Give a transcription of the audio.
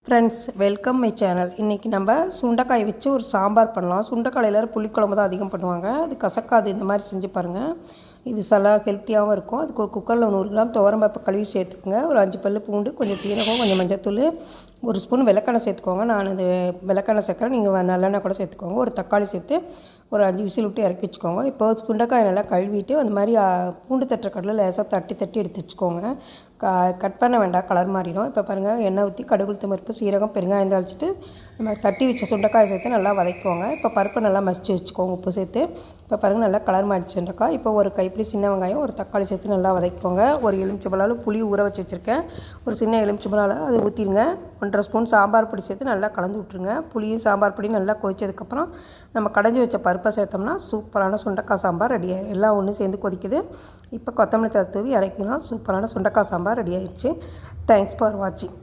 Friends, welcome my channel. இன்றைக்கி நம்ம சுண்டைக்காய் வச்சு ஒரு சாம்பார் பண்ணலாம். சுண்டைக்காய் எல்லோரும் புளிக்குழம்பு தான் அதிகம் பண்ணுவாங்க. அது கசக்காது. இந்த மாதிரி செஞ்சு பாருங்கள். இது ஹெல்த்தியாகவும் இருக்கும். அதுக்கு ஒரு குக்கரில் 100 கிராம் துவரம்பருப்பு கழுவி சேர்த்துக்குங்க. ஒரு 5 பல்லு பூண்டு, கொஞ்சம் சீரகம், கொஞ்சம் மஞ்சத்தூள், 1 ஸ்பூன் விளக்கெண்ணெய் சேர்த்துக்கோங்க. நான் இது விளக்கெண்ணெய் சேர்க்குறேன், நீங்கள் நல்லெண்ணெய் கூட சேர்த்துக்கோங்க. ஒரு தக்காளி சேர்த்து ஒரு 5 விசில் விட்டு இறக்கி வச்சுக்கோங்க. இப்போ சுண்டைக்காய் நல்லா கழுவிட்டு அந்த மாதிரி பூண்டு தட்டுற கடலில் லேசாக தட்டி தட்டி எடுத்து வச்சுக்கோங்க. கட் பண்ண வேண்டாம், கலர் மாறிடும். இப்போ பாருங்கள், எண்ணெய் ஊற்றி கடுகு, உளுத்தம் பருப்பு, சீரகம், பெருங்காயம் தாளிச்சிட்டு நம்ம தட்டி வச்ச சுண்டைக்காய் சேர்த்து நல்லா வதக்குவோங்க. இப்போ பருப்பை நல்லா மசிச்சு வச்சுக்கோங்க உப்பு சேர்த்து. இப்போ பாருங்கள், நல்லா கலர் மாறிடுச்சு சுண்டைக்காய். இப்போ ஒரு கைப்பிடி சின்ன வெங்காயம், ஒரு தக்காளி சேர்த்து நல்லா வதக்குவோங்க. ஒரு எலுமிச்சம்பழம் புளி ஊற வச்சு வச்சுருக்கேன், ஒரு சின்ன எலுமிச்சம்பழம் அது ஊற்றிடுங்க. 1.5 ஸ்பூன் சாம்பார் பொடி சேர்த்து நல்லா கலந்து விட்ருங்க. புளியும் சாம்பார் பொடி நல்லா கொதிச்சதுக்கப்புறம் நம்ம கடைஞ்சி வச்ச பருப்பை சேர்த்தோம்னா சூப்பரான சுண்டைக்காய் சாம்பார் ரெடி ஆகிடும். எல்லாம் ஒன்று சேர்ந்து கொதிக்குது. இப்போ கொத்தமல்லி தழை தூவி இறக்கிக்கலாம். சூப்பரான சுண்டைக்காய் சாம்பார் ரெடி ஆகிடுச்சு. தேங்க்ஸ் ஃபார் வாட்சிங்.